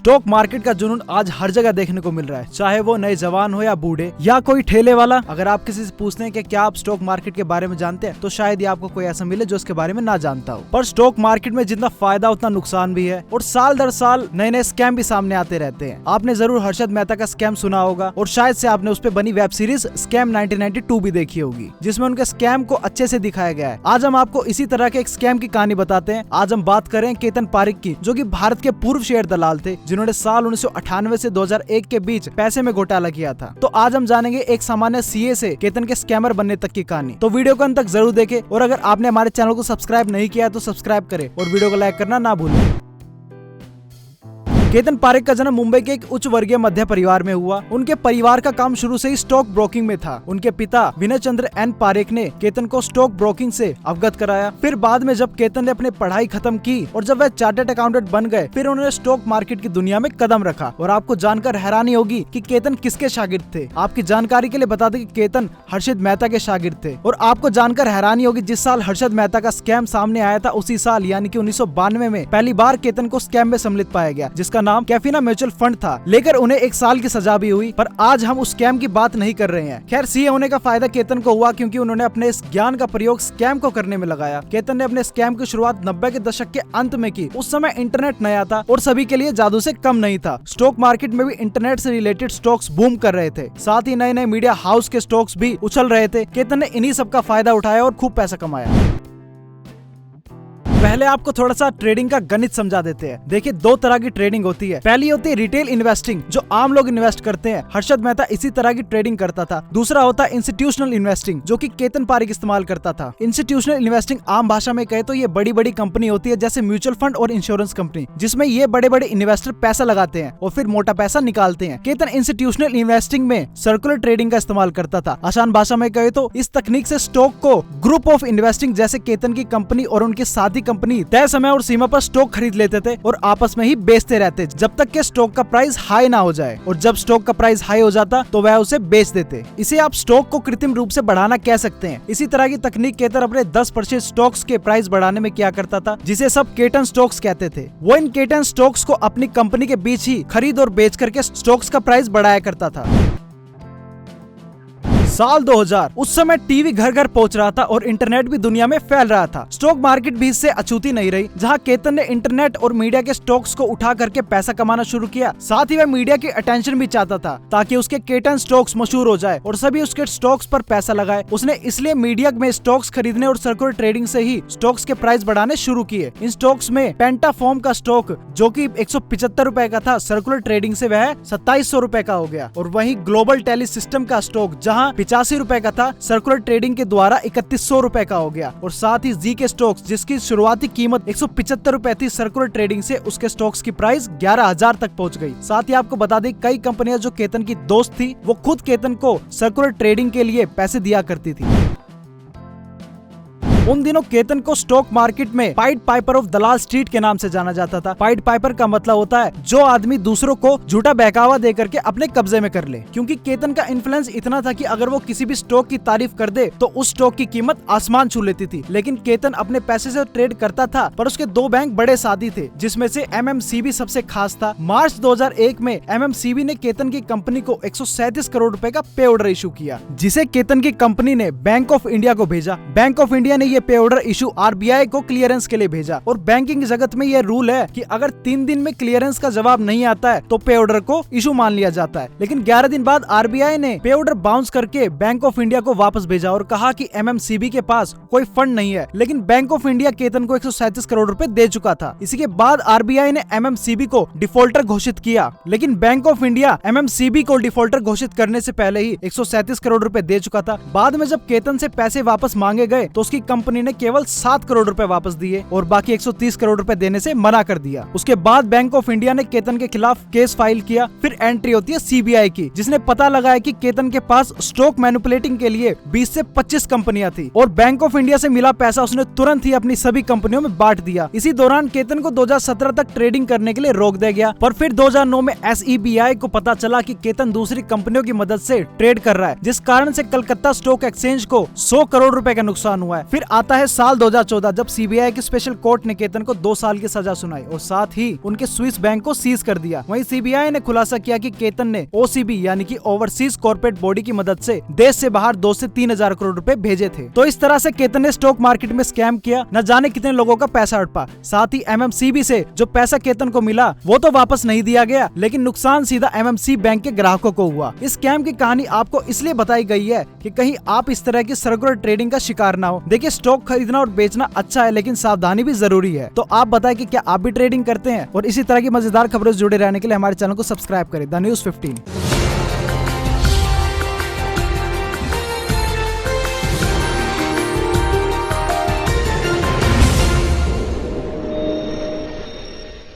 Stock market का जुनून आज हर जगह देखने को मिल रहा है, चाहे वो नए जवान हो या बूढ़े या कोई ठेले वाला। अगर आप किसी से पूछते हैं कि क्या आप स्टॉक मार्केट के बारे में जानते हैं, तो शायद ही आपको कोई ऐसा मिले जो इसके बारे में ना जानता हो। पर स्टॉक मार्केट में जितना फायदा उतना नुकसान भी है और साल दर साल नए नए स्कैम भी सामने आते रहते हैं। आपने जरूर हर्षद मेहता का स्कैम सुना होगा और शायद से आपने उस पर बनी वेब सीरीज स्कैम 1992 भी देखी होगी, जिसमें उनके स्कैम को अच्छे से दिखाया गया है। आज हम आपको इसी तरह के एक स्कैम की कहानी बताते हैं। आज हम बात करें केतन पारिक की, जो कि भारत के पूर्व शेयर दलाल थे, जिन्होंने साल 1998 से 2001 के बीच पैसे में घोटाला किया था। तो आज हम जानेंगे एक सामान्य सीए से केतन के स्कैमर बनने तक की कहानी। तो वीडियो को अंत तक जरूर देखें और अगर आपने हमारे चैनल को सब्सक्राइब नहीं किया है तो सब्सक्राइब करें और वीडियो को लाइक करना ना भूलें। केतन पारिक का जन्म मुंबई के एक उच्च वर्गीय मध्य परिवार में हुआ। उनके परिवार का काम शुरू से ही स्टॉक ब्रोकिंग में था। उनके पिता विनय चंद्र एन पारिक ने केतन को स्टॉक ब्रोकिंग से अवगत कराया। फिर बाद में जब केतन ने अपनी पढ़ाई खत्म की और जब वह चार्टर्ड अकाउंटेंट बन गए, फिर उन्होंने स्टॉक मार्केट की दुनिया में कदम रखा। और आपको जानकर हैरानी होगी कि केतन किसके शागिर्द थे। आपकी जानकारी के लिए बता दें कि केतन हर्षद मेहता के शागिर्द थे। और आपको जानकर हैरानी होगी, जिस साल हर्षद मेहता का स्कैम सामने आया था, उसी साल यानी कि 1992 में पहली बार केतन को स्कैम में सम्मिलित पाया गया, जिसका नाम कैफीना म्यूचुअल फंड था। लेकर उन्हें 1 साल की सजा भी हुई। पर आज हम उस स्कैम की बात नहीं कर रहे हैं। खैर, सीए होने का फायदा केतन को हुआ क्योंकि उन्होंने अपने इस ज्ञान का प्रयोग स्कैम को करने में लगाया। केतन ने अपने स्कैम की शुरुआत 90 के दशक के अंत में की। उस समय इंटरनेट नया था और सभी के लिए जादू से कम नहीं था। स्टॉक मार्केट में भी इंटरनेट से रिलेटेड स्टॉक्स बूम कर रहे थे। साथ ही नए नए मीडिया हाउस के स्टॉक्स भी उछल रहे थे। केतन ने इन्हीं सब का फायदा उठाया और खूब पैसा कमाया। पहले आपको थोड़ा सा ट्रेडिंग का गणित समझा देते हैं। देखिए, 2 तरह की ट्रेडिंग होती है। पहली होती है रिटेल इन्वेस्टिंग, जो आम लोग इन्वेस्ट करते हैं। हर्षद मेहता इसी तरह की ट्रेडिंग करता था। दूसरा होता है इंस्टीट्यूशनल इन्वेस्टिंग, जो कि केतन पारिक इस्तेमाल करता था। इंस्टीट्यूशनल इन्वेस्टिंग आम भाषा में कहे तो ये बड़ी बड़ी कंपनी होती है, जैसे म्यूचुअल फंड और इंश्योरेंस कंपनी, जिसमें ये बड़े बड़े इन्वेस्टर पैसा लगाते हैं और फिर मोटा पैसा निकालते हैं। केतन इंस्टीट्यूशनल इन्वेस्टिंग में सर्कुलर ट्रेडिंग का इस्तेमाल करता था। आसान भाषा में कहे तो इस तकनीक से स्टॉक को ग्रुप ऑफ इन्वेस्टिंग, जैसे केतन की कंपनी और उनकी साथी कंपनी, तय समय और सीमा पर स्टॉक खरीद लेते थे और आपस में ही बेचते रहते जब तक कि स्टॉक का प्राइस हाई ना हो जाए। और जब स्टॉक का प्राइस हाई हो जाता तो वह उसे बेच देते। इसे आप स्टॉक को कृत्रिम रूप से बढ़ाना कह सकते हैं। इसी तरह की तकनीक केतन अपने 10% स्टॉक्स के प्राइस बढ़ाने में किया करता था, जिसे सब केटन स्टॉक्स कहते थे। वो इन केटन स्टॉक्स को अपनी कंपनी के बीच ही खरीद और बेच करके स्टॉक्स का प्राइस बढ़ाया करता था। साल 2000, उस समय टीवी घर घर पहुंच रहा था और इंटरनेट भी दुनिया में फैल रहा था। स्टॉक मार्केट भी इससे अछूती नहीं रही, जहां केतन ने इंटरनेट और मीडिया के स्टॉक्स को उठा करके पैसा कमाना शुरू किया। साथ ही वह मीडिया की अटेंशन भी चाहता था ताकि उसके केटन स्टॉक्स मशहूर हो जाए और सभी उसके स्टॉक्स पर पैसा लगाए। उसने इसलिए मीडिया में स्टॉक्स खरीदने और सर्कुलर ट्रेडिंग से ही स्टॉक्स के प्राइस बढ़ाने शुरू किए। इन स्टॉक्स में पेंटाफॉर्म का स्टॉक, जो कि 175 रुपए का था, सर्कुलर ट्रेडिंग से वह 2700 रुपए का हो गया। और वहीं ग्लोबल टेली सिस्टम का स्टॉक, जहां 85 रुपए का था, सर्कुलर ट्रेडिंग के द्वारा 3100 रुपए का हो गया। और साथ ही जी के स्टॉक्स, जिसकी शुरुआती कीमत 175 रुपए थी, सर्कुलर ट्रेडिंग से उसके स्टॉक्स की प्राइस 11,000 तक पहुंच गई। साथ ही आपको बता दें, कई कंपनियां जो केतन की दोस्त थी, वो खुद केतन को सर्कुलर ट्रेडिंग के लिए पैसे दिया करती थी। उन दिनों केतन को स्टॉक मार्केट में pied Piper of Dalal street के नाम से जाना जाता था। पाइड पाइपर का मतलब होता है जो आदमी दूसरों को झूठा बहकावा दे करके अपने कब्जे में कर ले। क्योंकि केतन का इन्फ्लुएंस इतना था कि अगर वो किसी भी स्टॉक की तारीफ कर दे तो उस स्टॉक की कीमत आसमान छू लेती थी। लेकिन केतन अपने पैसे से ट्रेड करता था, पर उसके 2 बैंक बड़े साथी थे, जिसमें से एमएमसीबी सबसे खास था। मार्च 2001 में एमएमसीबी ने केतन की कंपनी को 137 करोड़ रुपए का पे ऑर्डर इशू किया, जिसे केतन की कंपनी ने बैंक ऑफ इंडिया को भेजा। बैंक ऑफ इंडिया ने ये पे ऑर्डर इशू आरबीआई को क्लियरेंस के लिए भेजा। और बैंकिंग जगत में यह रूल है कि अगर 3 दिन में क्लियरेंस का जवाब नहीं आता है तो पे ऑर्डर को इशू मान लिया जाता है। लेकिन 11 दिन बाद आरबीआई ने पे ऑर्डर बाउंस करके बैंक ऑफ इंडिया को वापस भेजा और कहा कि एमएमसीबी के पास कोई फंड नहीं है। लेकिन बैंक ऑफ इंडिया केतन को 137 करोड़ रुपए दे चुका था। इसी के बाद आरबीआई ने एमएमसीबी को डिफॉल्टर घोषित किया। लेकिन बैंक ऑफ इंडिया एमएमसीबी को डिफॉल्टर घोषित करने से पहले ही 137 करोड़ रुपए दे चुका था। बाद में जब केतन से पैसे वापस मांगे गए तो उसकी कंपनी ने केवल 7 करोड़ रुपए वापस दिए और बाकी 130 करोड़ रुपए देने से मना कर दिया। उसके बाद बैंक ऑफ इंडिया ने केतन के खिलाफ केस फाइल किया। फिर एंट्री होती है सीबीआई की, जिसने पता लगाया कि केतन के पास स्टॉक मैनिपुलेटिंग के लिए 20 से 25 कंपनियां थी और बैंक ऑफ इंडिया से मिला पैसा उसने तुरंत ही अपनी सभी कंपनियों में बांट दिया। इसी दौरान केतन को 2017 तक ट्रेडिंग करने के लिए रोक दिया गया। पर फिर 2009 में एसईबीआई को पता चला कि केतन दूसरी कंपनियों की मदद से ट्रेड कर रहा है, जिस कारण से कलकत्ता स्टॉक एक्सचेंज को 100 करोड़ रुपए का नुकसान हुआ है। फिर आता है साल 2014 जब सीबीआई की स्पेशल कोर्ट ने केतन को 2 साल की सजा सुनाई और साथ ही उनके स्विस बैंक को सीज कर दिया। वहीं सीबीआई ने खुलासा किया कि केतन ने ओसीबी यानी कि ओवरसीज कॉर्पोरेट बॉडी की मदद से देश से बाहर 2 से 3 हजार करोड़ रुपए भेजे थे। तो इस तरह से केतन ने स्टॉक मार्केट में स्कैम किया, न जाने कितने लोगों का पैसा हड़पा। साथ ही एमएमसीबी से जो पैसा केतन को मिला वो तो वापस नहीं दिया गया, लेकिन नुकसान सीधा एमएमसी बैंक के ग्राहकों को हुआ। इस स्कैम की कहानी आपको इसलिए बताई गई है कि कहीं आप इस तरह की सर्कुलर ट्रेडिंग का शिकार ना हो। देखिए, स्टॉक खरीदना और बेचना अच्छा है, लेकिन सावधानी भी जरूरी है। तो आप बताएं कि क्या आप भी ट्रेडिंग करते हैं? और इसी तरह की मजेदार खबरों से जुड़े रहने के लिए हमारे चैनल को सब्सक्राइब करें, द न्यूज़ 15।